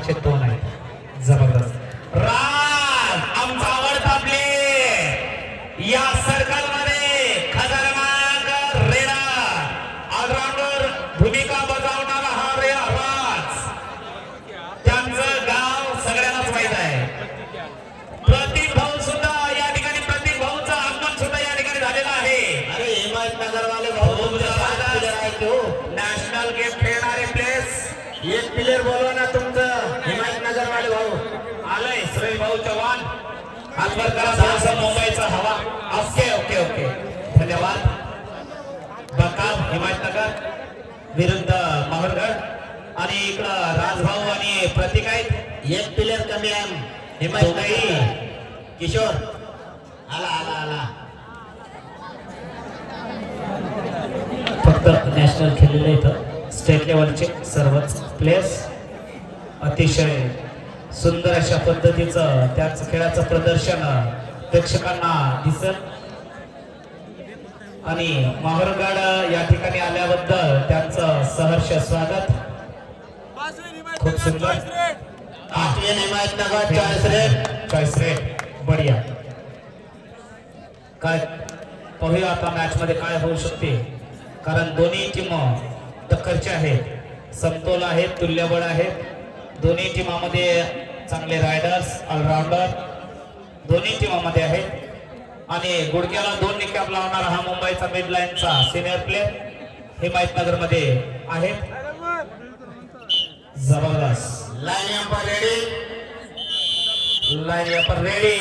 मागचे 2 आहेत. जबरदस्त राज आमचा आवडता प्ले या सर्कलमध्ये खतरनाक रेडा ऑलराऊंडर भूमिका बजावणारा हा राज. त्यांचं गाव सगळ्यांनाच माहित आहे. प्रतीक भाऊ सुद्धा या ठिकाणी प्रतीक भाऊचं आगमन सुद्धा या ठिकाणी झालेलं आहे. अरे हिमायतनगर वाले भाऊ नॅशनल गेम खेळणारे प्लेस एक प्लेयर बोलवा ना तुमचं हिमायतनगर वाले भाऊ आलंय. सुरेश भाऊ चव्हाण हातवर करा थोडासा मुंबईचा हवा. ओके ओके ओके धन्यवाद. बकाब हिमायतनगर विरुद्ध माहूरगड आणि इकडं राजभाऊ आणि प्रतीक आहेत. एक प्लेयर कमी आहे हिमायतनगर. किशोर आला आला आला. फक्त नॅशनल खेळलेले इथं स्टेट लेवलचे सर्वच प्लेयर्स अतिशय सुंदर अशा पद्धतीचं त्याच खेळाचं प्रदर्शन प्रेक्षकांना दिसत आणि माहूरगड या ठिकाणी आल्याबद्दल त्यांचं सहर्ष स्वागत. खूप सुंदर. हिमायतनगर चॉईस रेट बढिया. काय पाहूया आता मॅच मध्ये काय होऊ शकते, कारण दोन्ही टीम टक्करचे आहेत, समतोल आहेत, तुल्यबळ आहेत. दोन्ही टीमामध्ये चांगले रायडर्स ऑलराऊंडर दोन्ही टीमामध्ये आहेत आणि गुडघ्याला 2 निकाप लावणारा हा मुंबईचा मिड लाईनचा सिनियर प्लेअर हिमायतनगर मध्ये आहेत. जबरदस्त. Line umpire ready. Line umpire ready.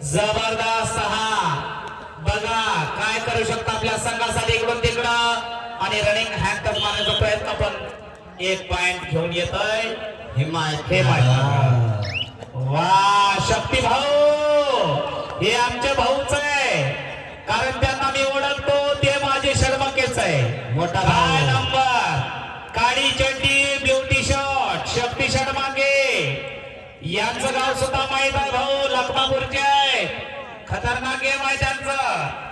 जबरदस्त. हा बघा काय करू शकता आपल्या संघासाठी इकडून तिकडं आणि रनिंग हँड मारण्याचा प्रयत्न, पण 1 पॉइंट घेऊन येतोय हिमायत. वा शक्ती भाऊ हे आमचे भाऊच आहे, कारण त्यांना मी ओळखतो. ते माझे शर्मकेच आहे. मोठा काय नंबर काळी चड्डी ब्युटी शॉट शक्ती शर्माके यांचं गाव सुद्धा माहित आहे भाऊ. लखमापूरचे आहे. खतरनाक गेम आहे त्यांचं.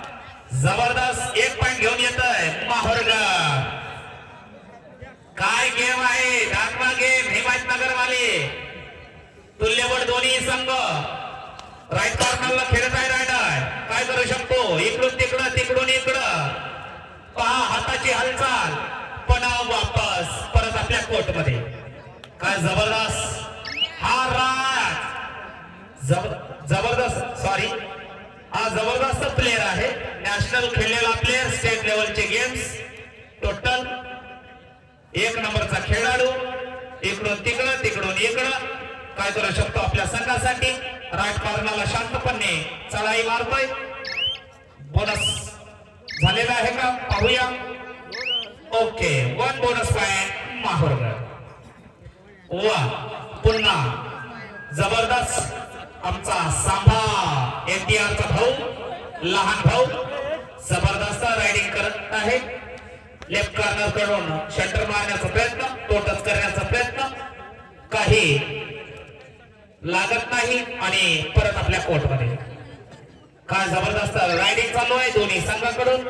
जबरदस्त 1 पॉइंट घेऊन येतोय माहूरगड. काय गेम आहे धाकमा गेम. हिमायतनगर वाले तुल्यबळ दोन्ही संघ राईट कॉर्नरला खेळत आहे. रायडर काय करू शकतो, इकडून तिकडं तिकडून इकडं. पहा हाताची हालचाल, पण वापस परत आपल्या कोर्ट मध्ये. काय जबरदस्त. हा राज जबरदस्त सॉरी हा जबरदस्त प्लेयर आहे. नॅशनल खेळलेला प्लेयर, स्टेट लेवलचे गेम्स टोटल 1 नंबरचा खेळाडू. इकडून तिकडं तिकडून इकडं काय करू शकतो आपल्या संघासाठी. राईट कॉर्नरला शांतपणे चढाई मारतोय. बोनस झालेला आहे का पाहूया. Okay 1 bonus point Mahurgad. वा पुन्हा जबरदस्त आमचा सांभा NTR चा भाऊ, लहान भाऊ जबरदस्त रायडिंग करत आहे. लेफ्ट कॉर्नर कडून शटर मारण्याचा प्रयत्न, टोटच करण्याचा प्रयत्न, काही लागत नाही आणि परत आपल्या कोर्ट मध्ये. काय जबरदस्त रायडिंग चालू आहे दोन्ही संघाकडून.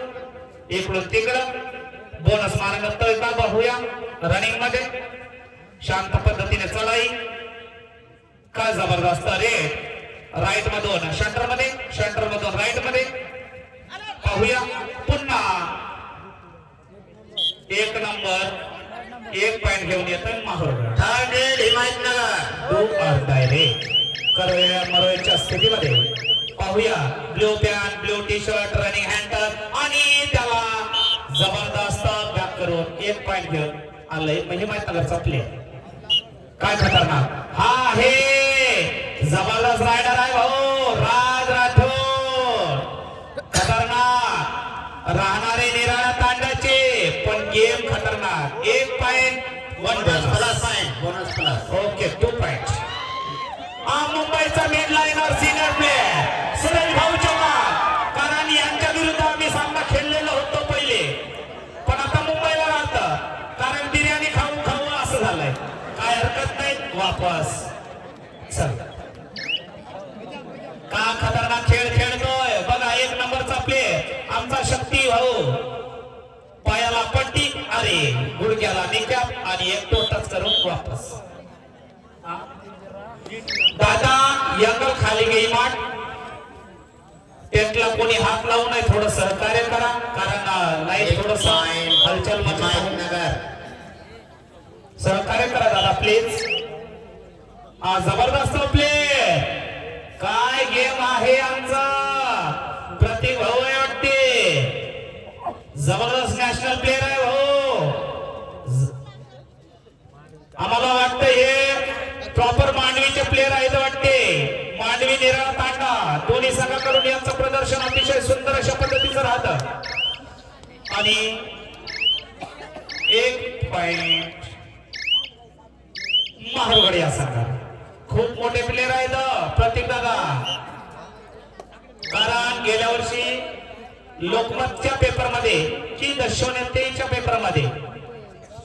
इकडून तिकडं बोनस मारण्यात का पाहूया. रनिंग मध्ये शांत पद्धतीने चढाई. काय जबरदस्त रेट. राईट मधून शटर मध्ये, शटर मधून राईट मध्ये पाहूया. पुन्हा 1 नंबर 1 पॉइंट घेऊन येतोय माहूरगड. हिमायतनगर दो अर्धायरे करवेळ्या मरोळच्या स्थितीमध्ये पाहूया. Blue pant blue T shirt running handle आणि त्याला जबरदस्त बॅक करून 1 पॉइंट घेऊन आलंय हिमायतनगरचा प्लेअर. काय खतरनाक. हा हे जबरदस्त रायडर आहे भाऊ राज राठोड. खतरनाक राहणारे निराळा तांड्याचे, पण गेम खतरनाक. 1 point 1 plus point bonus plus. Okay 2 point. हा मुंबईचा mid liner senior player Suresh भाऊ चव्हाण. कारण यांच्या विरुद्ध आम्ही सामना खेळलेलो होतो पहिले, पण आता मुंबईला राहतं कारण बिर्याणी खाऊ खाऊ असं झालंय. काय हरकत नाही वापस. चल का खतरनाक खेळ खेळतोय बघा. 1 नंबरचा प्लेअर आमचा शक्ती भाऊ. पायाला पट्टी, अरे गुडघ्याला निकाप आणि 1 टोटच करून वापस. दादा यंगल खाली गेई माठ टेंटला कोणी हात लावू नये, थोडं सहकार्य करा कारण लाईट थोडस हलचल हिमायतनगर सहकार्य करा दादा प्लीज. हा जबरदस्त प्ले काय गेम आहे आमचा. प्रतीक भाऊ आहे वाटते, जबरदस्त नॅशनल प्लेअर आहे भाऊ. आम्हाला वाटतं हे प्रॉपर मांडवीचे प्लेअर आहेत वाटते. मांडवी निराळा तांडा दोन्ही संघाकडून यांचं प्रदर्शन अतिशय सुंदर अशा पद्धतीचं राहतं. आणि 1 पॉइंट महारगड या संघात. खूप मोठे प्लेअर आहेत प्रतीक दादा, कारण गेल्या वर्षी लोकमतच्या पेपरमध्ये की दर्शवण्याच्या पेपरमध्ये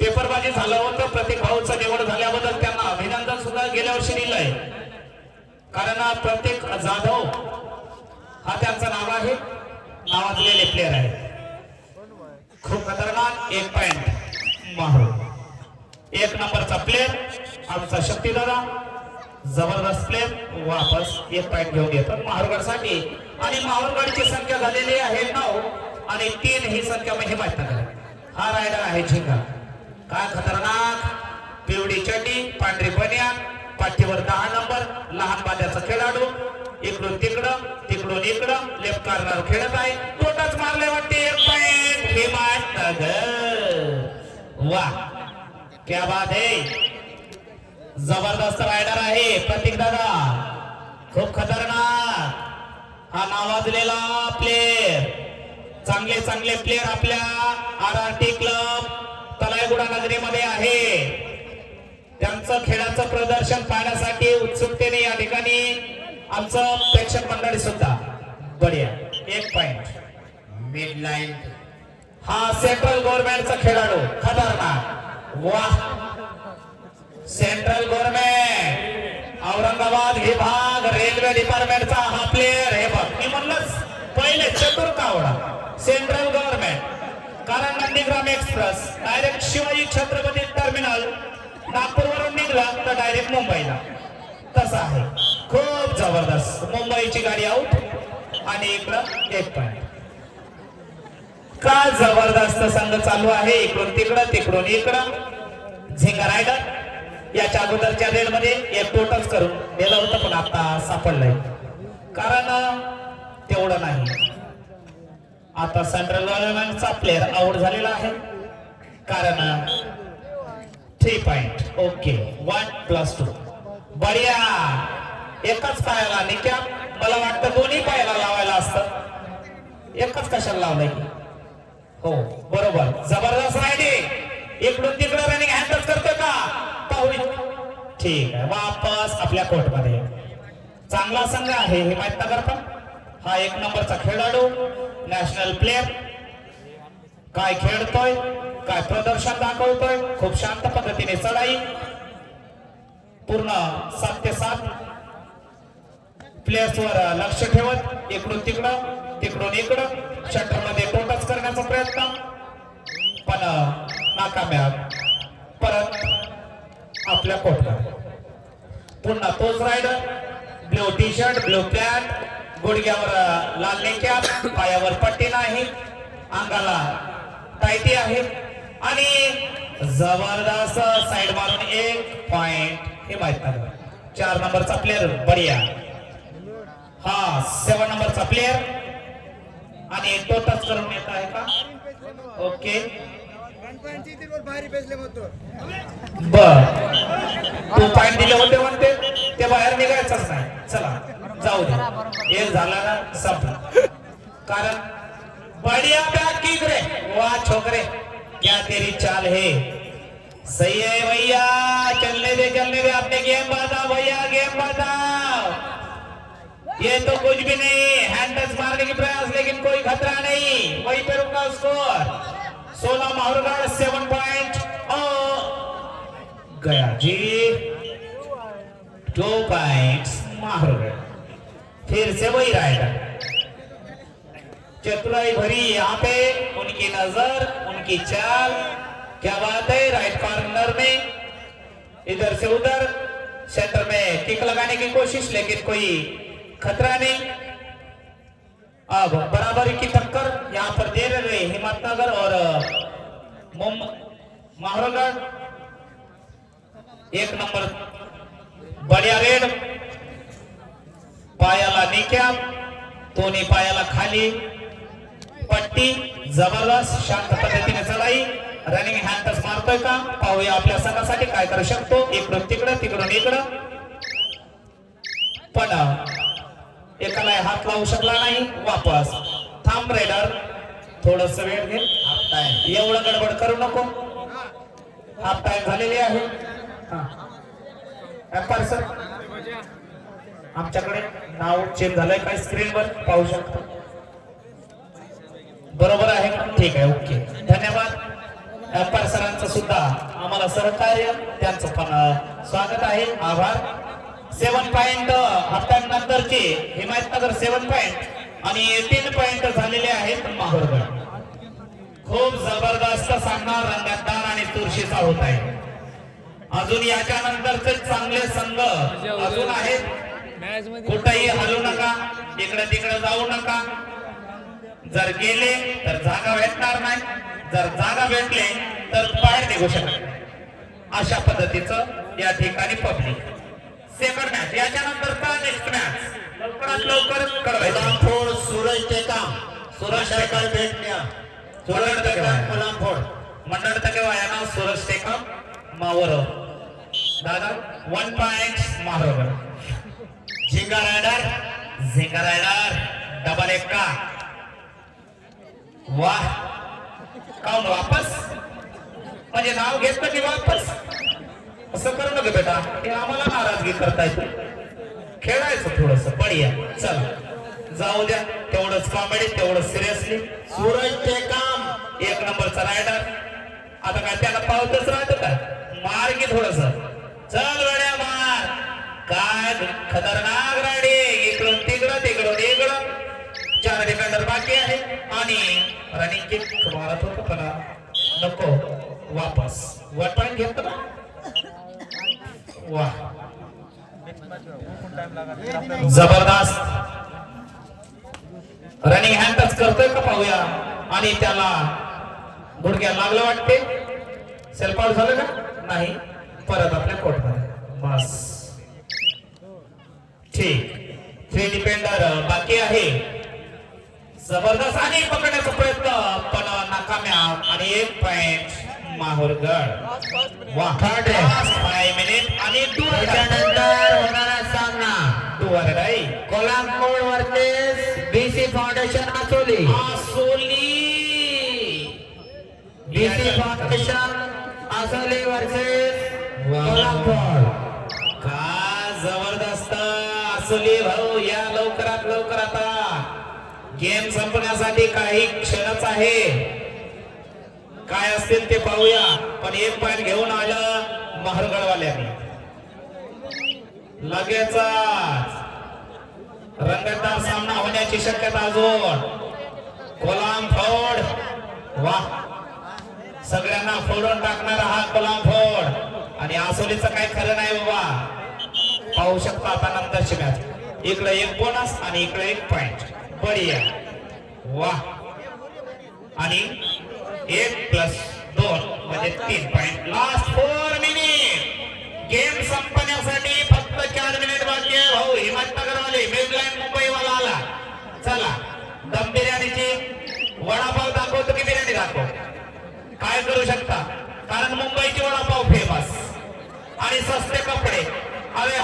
पेपरबाजी झालं होतं. प्रतीक भाऊचं निवड झाल्याबद्दल त्यांना अभिनंदन सुद्धा गेल्या वर्षी दिलंय. कारण प्रत्येक जाधव हा त्यांचं नाव आहे, नावाजलेले प्लेअर आहे. खूप खतरनाक 1 पॉइंट माहू. 1 नंबरचा प्लेअर आमचा शक्ती दादा, जबरदस्त प्लेअर वापस 1 पॉइंट घेऊन येतात महारगडसाठी. आणि महारगडची संख्या झालेली आहे 9 आणि 3 ही संख्या म्हणजे माहित नाही. हा रायडर आहे झिंगा. काय खतरनाक पिवळी चड्डी पांढरी बनियान पाठीवर 10 नंबर लहान बाद्याचा खेळाडू. इकडून तिकडं तिकडून इकडं लेफ्ट कॉर्नर खेळत आहे. तोटाच मारले वाटते 1 पॉइंट हिमायतनगर. वाह क्या बात है. जबरदस्त रायडर आहे प्रतीक दादा, खूप खतरनाक हा नावाजलेला प्लेअर. चांगले चांगले प्लेअर आपल्या RRT क्लब तलायगुडा नगरीमध्ये आहे. त्यांचं खेळाचं प्रदर्शन पाहण्यासाठी उत्सुकतेने या ठिकाणी आमचं प्रेक्षक मंडळी सुद्धा. बढिया 1 पॉइंट मिड लाईन. हा सेंट्रल गव्हर्नमेंटचा खेळाडू खतरनाक. वाह सेंट्रल गव्हर्नमेंट औरंगाबाद विभाग रेल्वे डिपार्टमेंटचा हा प्लेअर. हे बघ मी म्हणलंच पहिले चतुर कावडा सेंट्रल गव्हर्नमेंट. कारण Nandigram express direct Shivaji Chhatrapati terminal नागपूरवरून निघला तर डायरेक्ट मुंबईला. तसं आहे. खूप जबरदस्त. मुंबईची गाडी आउट आणि इकडं 1 पॉइंट. का जबरदस्त संघ चालू आहे. इकडून तिकडं तिकडून इकडं. झिंगा रायडर याच्या अगोदरच्या रेड मध्ये 1 टोटच करून दिलं होतं पण आता सापडलंय. कारण तेवढं नाही. आता सेंट्रल गव्हर्नमेंटचा प्लेअर आउट झालेला आहे कारण 3 पॉइंट. ओके 1+2 बढिया. एकच पायाला निक्या मला वाटतं दोन्ही पायाला लावायला असतं. एकच कशाला लावलंय की. हो बरोबर जबरदस्त रायडिंग. इकडून तिकडं रनिंग हँडल करतो का पाहू. ठीक आहे वापस आपल्या कोर्टमध्ये. चांगला संघ आहे हिमायतनगर पण. हा 1 नंबरचा खेळाडू नॅशनल प्लेअर. काय खेळतोय काय प्रदर्शन दाखवतोय. खूप शांत पद्धतीने चढाई. पूर्ण 7 ते 7 प्लेयर्स वर लक्ष ठेवत इकडून तिकडं तिकडून इकडं शटर मध्ये टोटच करण्याचा प्रयत्न पण नाकामयाब. परत आपल्या कोर्टला. पुन्हा तोच raider blue T shirt blue pant गुडघ्यावर लाल नेक्या पायावर पट्टी नाही अंगाला टायटी आहे आणि जबरदस्त साइड मारून 1 पॉइंट. हे माहित नाही. 4 नंबरचा प्लेअर बढिया. हा 7 नंबरचा प्लेअर आणि तो टच करून येत आहे का. ओके बर 2 पॉइंट दिले होते म्हणते ते बाहेर निघायचंच नाही. चला जाऊ दे. 1 झाला ना संपला. कारण बढ़िया बैक किक रे. वाह छोकरे क्या तेरी चाल है. सही है भैया. चलने दे आपने गेम बताओ भैया गेम बताओ. ये तो कुछ भी नहीं. हैंड टच मारने की प्रयास लेकिन कोई खतरा नहीं. वहीं पे रुका स्कोर. 16 माहौरगढ़ 7 पॉइंट. गया जी 2 पॉइंट्स माहौरगढ़. फिर से वही रायडर. चतुराई भरी यहाँ पे उनकी नजर उनकी चाल. क्या बात है. राइट कॉर्नर में इधर से उधर सेंटर में किक लगाने की कोशिश, लेकिन कोई खतरा नहीं। अब बराबरी की टक्कर यहाँ पर दे रहे हिम्मतनगर और माहौरगढ़। एक नंबर बढ़िया रेड, पायाला निक्या, दोन्ही पायाला खाली पट्टी, जबरदस्त शांत पद्धतीने चढाई। रनिंग हँडच मारतोय का पाहूया आपल्या संघासाठी काय करू शकतो। इकडून तिकडं तिकडून इकडं, पण एकाला हात लावू शकला नाही। वापस थांब रेडर, थोडस वेळ घे। Half time. एवढं गडबड करू नको, हाफ टाइम झालेली आहे। एम्पायर सर, आमच्याकडे नाव चेंज झालंय काय स्क्रीनवर पाहू शकतो, बरोबर आहे का? ठीक आहे, ओके, धन्यवाद। एम्पायर सरांचं सुद्धा आम्हाला सहकार्य, त्यांचं पण स्वागत आहे, आभार। 7 पॉइंट हाफ टाइम नंतरचे हिमायतनगर 7 पॉइंट आणि 3 पॉइंट झालेले आहेत माहूरगड। खूप जबरदस्त सामना रंगतदार आणि चुरशीचा होत आहे। अजून याच्या नंतरचे चांगले संघ अजून आहेत, कुठेही हलू नका, इकडे तिकडे जाऊ नका। जर गेले तर जागा भेटणार नाही, जर जागा भेटले तर बाहेर निघू शकत नाही। अशा पद्धतीचं या ठिकाणी पब्लिक। सेकंड मॅच, याच्या नंतर का नेक्स्ट मॅच लवकरात लवकर कळवायचं। कोल्हापूर सूरज टेकाम, सूरज सरकार भेटण्या, सूरज टेकाम कोल्हापूर मंडळ टकेवायाना सूरज टेकम मावर दादा 1 पॉइंट माहूरगड। झिंगा रायडर, झिंगा रायडर डबल एक्का, वाह, काऊन वापस म्हणजे नाव घेतलं की वापस, असं करू नका बेटा, हे आम्हाला नाराजगी करताय। खेळायचं थोडस बढिया, चला जाऊ द्या, तेवढंच कॉमेडी तेवढंच सिरियसली। सूरज टेकाम एक नंबरचा रायडर, आता काय त्याला पावतच राहत का, मार की थोडस, चल गड्या मार, काय खतरनाक राडी, इकडून तिकडं तिकडून इकडं, 4 डिफेंडर बाकी आहे आणि रनिंग किक मारत होतो पण नको, वापस 1 पॉइंट घेतो ना, वाह जबरदस्त रनिंग हँडच करतोय का पाहूया, आणि त्याला गुडघ्या लागलं वाटते, सेल्फ आउट झालं का नाही, परत आपल्या कोर्टमध्ये, बस ठीक। 3 डिफेंडर बाकी आहे, जबरदस्त आणि पकडण्याचा प्रयत्न पण नाकाम्या, आणि 1 पॉइंट माहूरगड। वाह, 5 मिनिट आणि त्याच्यानंतर होणारा सामना Kolhapur versus BC foundation Asoli. BC foundation Asoli versus Kolhapur. का जबरदस्त आसोली भाऊ, या लवकरात लवकर, आता गेम संपण्यासाठी काही क्षणच आहे, काय असतील ते पाहूया। पण 1 पॉइंट घेऊन आलं माहूरगडवाल्यांनी, लगेच रंगतदार सामना होण्याची शक्यता अजून। कोलाम फोड, वाह, सगळ्यांना फोडून टाकणारा हा कोलाम फोड, आणि आसोलीचं काय खरं नाही बाबा, पाहू शकता आता नंतरची मॅच, इकडे 1 बोनस आणि इकडे 1 पॉइंट, बढिया, वाह, आणि 1+2 म्हणजे 3 पॉइंट। लास्ट 4 मिनिट, गेम संपण्यासाठी फक्त 4 मिनिट बाकी आहे भाऊ। हिम्मतनगरवाले मेडलाईन मुंबईवाला आला, चला दम बिर्याणीची वडापाव दाखवतो की बिर्याणी दाखव, काय करू शकता, कारण मुंबईची वडापाव फेमस आणि सस्ते कपडे। अरे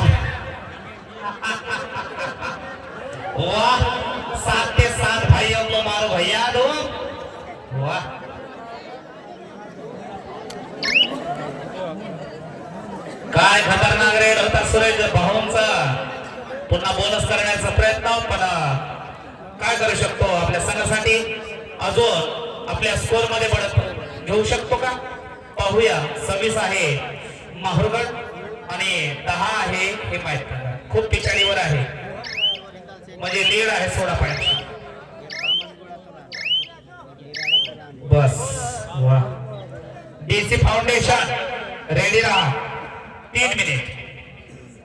वाह, 7 ते 7 भाइयों को मारो भैया दो, वाह, काय खतरनाक रेड होता सुरेश भाऊंचा, पुन्हा बोनस करण्याचा प्रयत्न, पण काय करू शकतो आपल्या संघासाठी, अजून आपल्या स्कोर मध्ये बढत घेऊ शकतो का पाहूया। 26 आहे माहूरगड आणि 10 आहे हिमायतनगर, खूप पिछाडीवर आहे, म्हणजे लीड आहे 16 पॉइंट, बस, वाह। डीसी फाउंडेशन रेडी रहा, 3 मिनिट,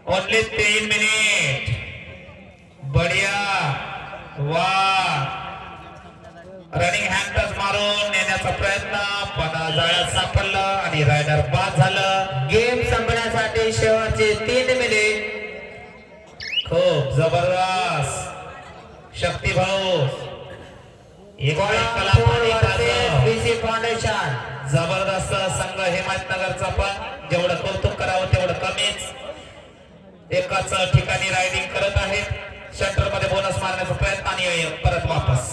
ओनली 3 मिनिट. बढिया. वा. रनिंग हँड टच मारून नेण्याचा प्रयत्न पण जाळ्यात सापडलं आणि रायडर बाद झालं. गेम संपण्यासाठी शेवटचे 3 मिनिट. खूप जबरदस्त. शक्ती भाऊ बीसी फाउंडेशन जबरदस्त संघ हिमायतनगरचा पण जेवढं कौतुक करावं तेवढं कमीच. एकाच ठिकाणी रायडिंग करत आहेत. सेंटर मध्ये बोनस मारण्याचा प्रयत्न आणि परत वापस.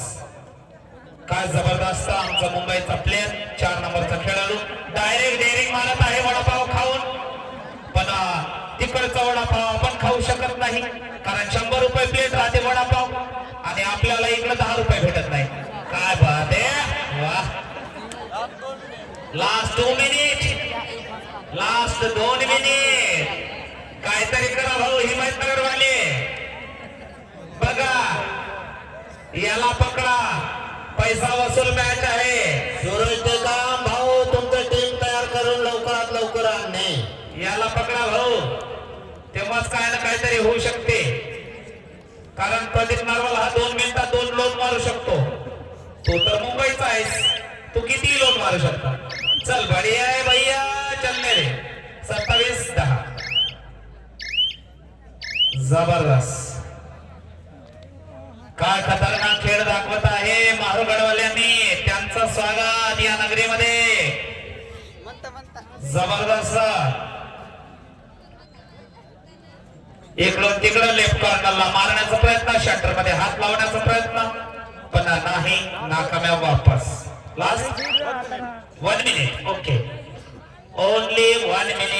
काय जबरदस्त आमचा मुंबईचा प्लेअर 4 नंबरचा खेळाडू डायरेक्ट डेअरिंग मारत आहे वडापाव खाऊन. पण तिकडचा वडापाव आपण खाऊ शकत नाही कारण 100 रुपये प्लेट राहते वडापाव आणि आपल्याला इकडे 10 रुपये भेटत नाही. काय बात आहे. वा. Last 2 minute. Last 2 minute. काहीतरी करा भाऊ हिमायतनगर वाले. बघा याला पकडा. पैसा वसूल मॅच आहे. सुरेश काम भाऊ तुमचं टीम तयार करून लवकरात लवकर आणणे. याला पकडा भाऊ. तेव्हाच काय ना काहीतरी होऊ शकते कारण प्रदीप नारवाल हा 2 मिनिटात 2 लोट मारू शकतो. तो तर मुंबईचा आहेस. तू किती लोट मारू शकतो. चल बढिया आहे भैया. चलने रे. 27-10. जबरदस्त. काय खतरनाक खेळ दाखवत आहे मारुगडवाल्यांनी. त्यांचं स्वागत या नगरीमध्ये. जबरदस्त. इकडून तिकडं लेफ्ट कॉर्नरला मारण्याचा प्रयत्न. शटर मध्ये हात लावण्याचा प्रयत्न पण नाही. नाकाम्याब वापस. Last 1 minute. Okay. Only 1 minute.